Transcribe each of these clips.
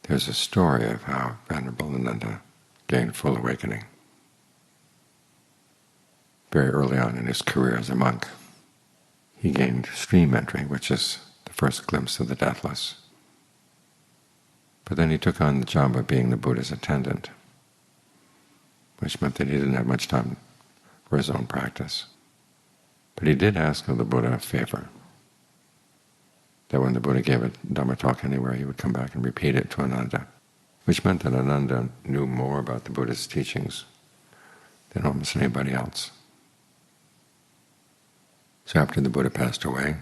There's a story of how Venerable Ananda gained full awakening very early on in his career as a monk. He gained stream entry, which is the first glimpse of the deathless. But then he took on the job of being the Buddha's attendant, which meant that he didn't have much time for his own practice. But he did ask of the Buddha a favor, that when the Buddha gave a Dhamma talk anywhere, he would come back and repeat it to Ananda, which meant that Ananda knew more about the Buddha's teachings than almost anybody else. So after the Buddha passed away,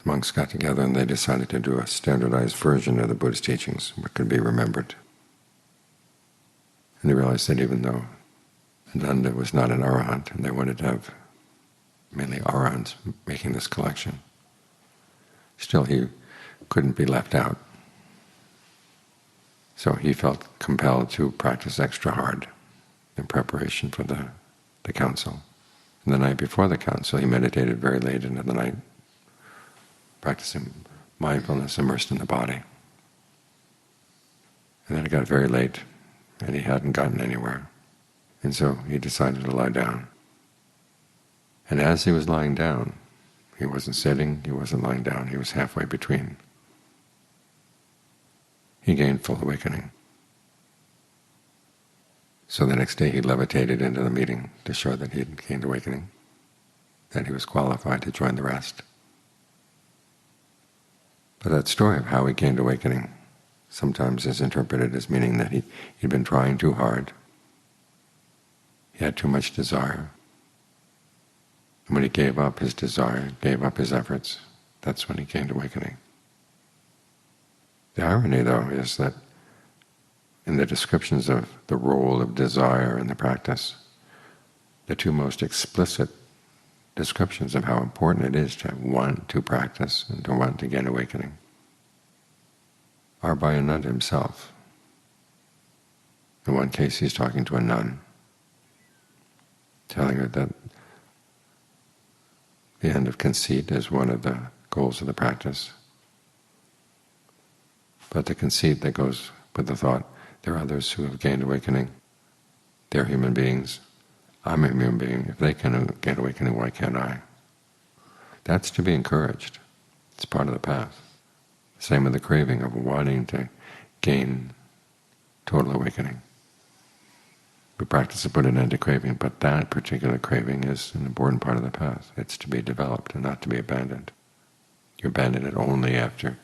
the monks got together and they decided to do a standardized version of the Buddha's teachings, what could be remembered. And they realized that even though Ananda was not an arahant, and they wanted to have mainly arahants making this collection, still he couldn't be left out. So he felt compelled to practice extra hard in preparation for the council. And the night before the council, he meditated very late into the night, practicing mindfulness immersed in the body. And then it got very late, and he hadn't gotten anywhere. And so he decided to lie down. And as he was lying down, he wasn't sitting, he wasn't lying down, he was halfway between. He gained full awakening. So the next day he levitated into the meeting to show that he had gained awakening, that he was qualified to join the rest. But that story of how he gained awakening sometimes is interpreted as meaning that he'd been trying too hard, he had too much desire. And when he gave up his desire, gave up his efforts, that's when he gained awakening. The irony, though, is that in the descriptions of the role of desire in the practice, the two most explicit descriptions of how important it is to want to practice and to want to gain awakening are by Ananda himself. In one case he's talking to a nun, telling her that the end of conceit is one of the goals of the practice. But the conceit that goes with the thought, there are others who have gained awakening, they're human beings, I'm a human being, if they can gain awakening, why can't I? That's to be encouraged. It's part of the path. Same with the craving of wanting to gain total awakening. We practice to put an end to craving, but that particular craving is an important part of the path. It's to be developed and not to be abandoned. You abandon it only after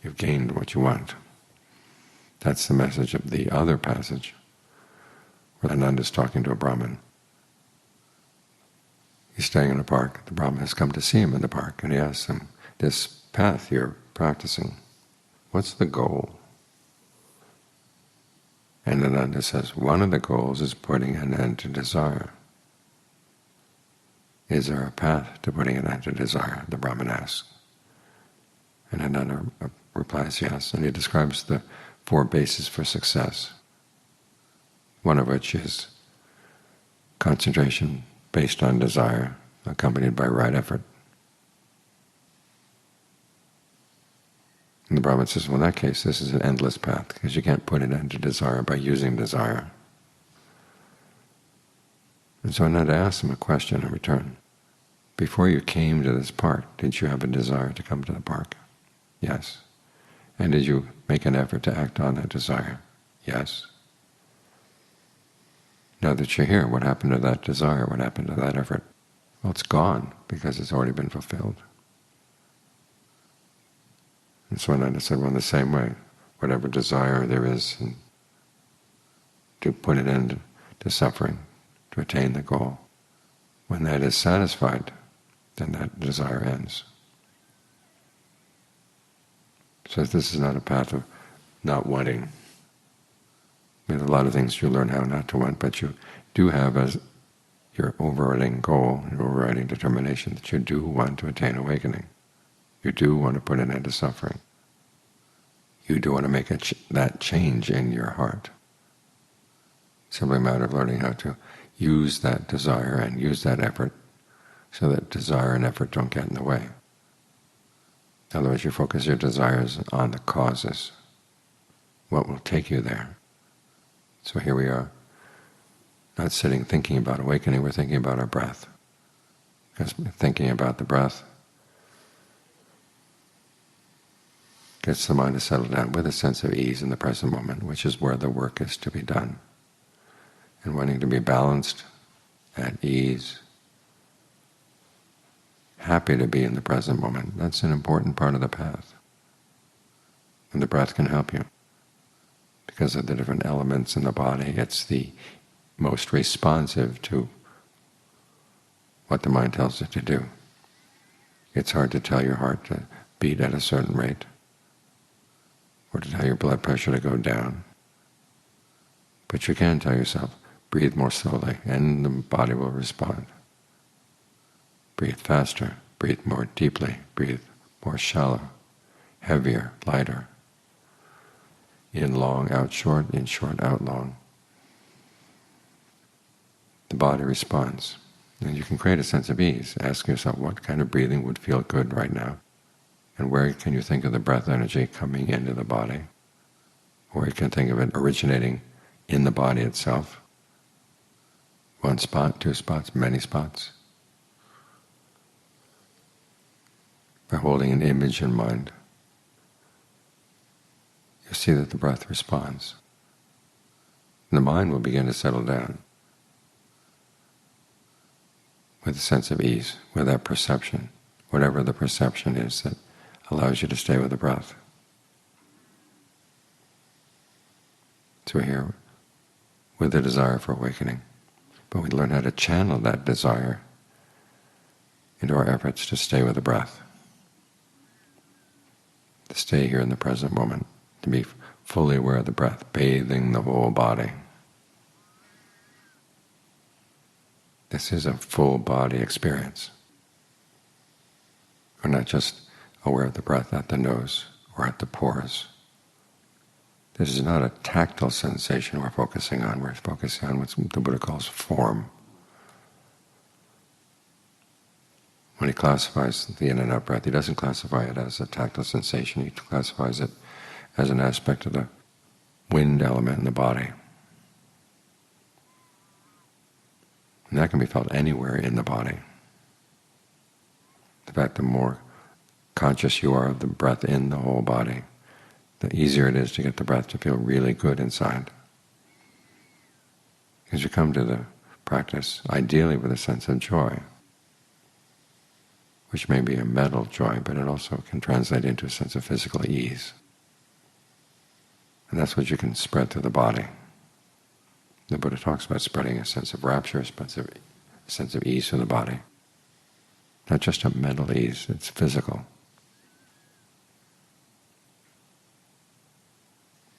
you've gained what you want. That's the message of the other passage, where Ananda is talking to a Brahmin. He's staying in a park. The Brahmin has come to see him in the park, and he asks him, this path you're practicing, what's the goal? And Ananda says, one of the goals is putting an end to desire. Is there a path to putting an end to desire? The Brahmin asks. And Ananda replies, yes, and he describes the 4 bases for success, one of which is concentration based on desire, accompanied by right effort. And the Brahmin says, well, in that case, this is an endless path, because you can't put an end to desire by using desire. And so Ananda asks him a question in return. Before you came to this park, did you have a desire to come to the park? Yes. And did you make an effort to act on that desire? Yes. Now that you're here, what happened to that desire? What happened to that effort? Well, it's gone, because it's already been fulfilled. And so Ananda said, well, in the same way, whatever desire there is to put an end to suffering, to attain the goal, when that is satisfied, then that desire ends. So this is not a path of not wanting. I mean, a lot of things you learn how not to want, but you do have as your overriding goal, your overriding determination that you do want to attain awakening. You do want to put an end to suffering. You do want to make that change in your heart. It's simply a matter of learning how to use that desire and use that effort so that desire and effort don't get in the way. Otherwise you focus your desires on the causes what will take you there. So here we are, not sitting thinking about awakening, we're thinking about our breath. Because thinking about the breath gets the mind to settle down with a sense of ease in the present moment, which is where the work is to be done. And wanting to be balanced, at ease, happy to be in the present moment, that's an important part of the path. And the breath can help you. Because of the different elements in the body, it's the most responsive to what the mind tells it to do. It's hard to tell your heart to beat at a certain rate, or to tell your blood pressure to go down. But you can tell yourself, breathe more slowly, and the body will respond. Breathe faster, breathe more deeply, breathe more shallow, heavier, lighter. In long, out short, in short, out long. The body responds. And you can create a sense of ease. Ask yourself, what kind of breathing would feel good right now? And where can you think of the breath energy coming into the body? Or you can think of it originating in the body itself. One spot, two spots, many spots. By holding an image in mind, you see that the breath responds. And the mind will begin to settle down with a sense of ease, with that perception, whatever the perception is that allows you to stay with the breath. So we're here with the desire for awakening, but we learn how to channel that desire into our efforts to stay with the breath, to stay here in the present moment, to be fully aware of the breath, bathing the whole body. This is a full body experience. We're not just aware of the breath at the nose or at the pores. This is not a tactile sensation we're focusing on. We're focusing on what the Buddha calls form. When he classifies the in and out breath, he doesn't classify it as a tactile sensation. He classifies it as an aspect of the wind element in the body. And that can be felt anywhere in the body. In fact, the more conscious you are of the breath in the whole body, the easier it is to get the breath to feel really good inside. Because you come to the practice ideally with a sense of joy, which may be a mental joy, but it also can translate into a sense of physical ease. And that's what you can spread through the body. The Buddha talks about spreading a sense of rapture, a sense of ease through the body. Not just a mental ease, it's physical.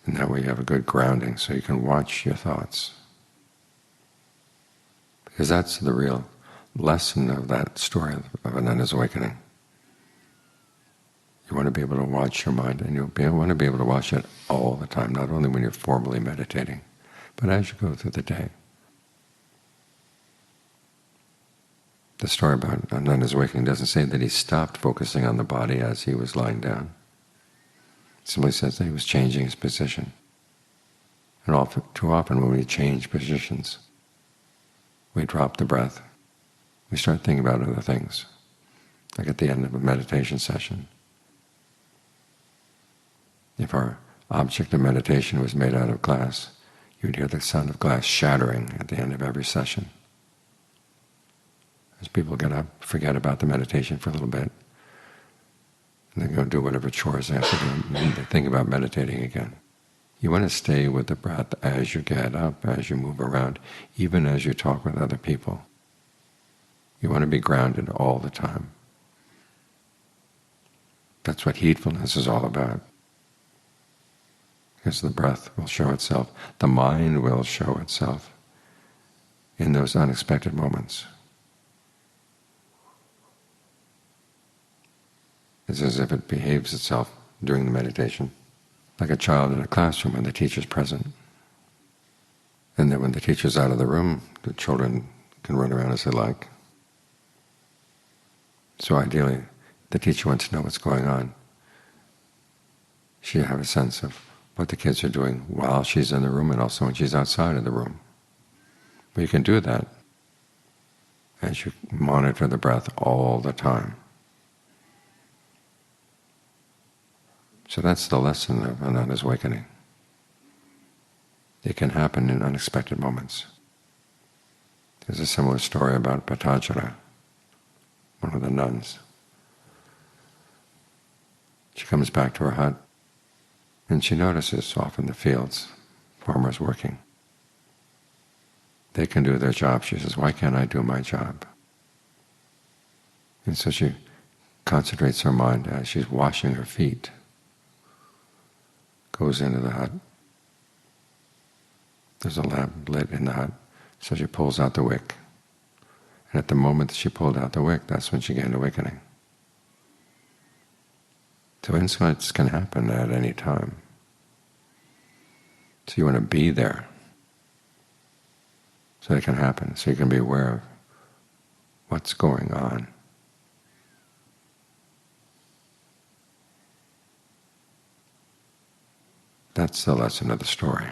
And that way you have a good grounding so you can watch your thoughts. Because that's the real lesson of that story of Ananda's awakening. You want to be able to watch your mind, and you want to be able to watch it all the time, not only when you're formally meditating, but as you go through the day. The story about Ananda's awakening doesn't say that he stopped focusing on the body as he was lying down. It simply says that he was changing his position. And too often when we change positions, we drop the breath. We start thinking about other things, like at the end of a meditation session. If our object of meditation was made out of glass, you'd hear the sound of glass shattering at the end of every session. As people get up, forget about the meditation for a little bit, and then go do whatever chores they have to do, and they think about meditating again. You want to stay with the breath as you get up, as you move around, even as you talk with other people. You want to be grounded all the time. That's what heedfulness is all about. Because the breath will show itself, the mind will show itself in those unexpected moments. It's as if it behaves itself during the meditation, like a child in a classroom when the teacher's present. And then when the teacher's out of the room, the children can run around as they like. So ideally, the teacher wants to know what's going on. She have a sense of what the kids are doing while she's in the room and also when she's outside of the room. But you can do that as you monitor the breath all the time. So that's the lesson of Ananda's awakening. It can happen in unexpected moments. There's a similar story about Patajara, one of the nuns. She comes back to her hut, and she notices off in the fields farmers working. They can do their job. She says, why can't I do my job? And so she concentrates her mind as she's washing her feet, goes into the hut. There's a lamp lit in the hut, so she pulls out the wick. And at the moment that she pulled out the wick, that's when she gained awakening. So insights can happen at any time. So you want to be there so it can happen, so you can be aware of what's going on. That's the lesson of the story.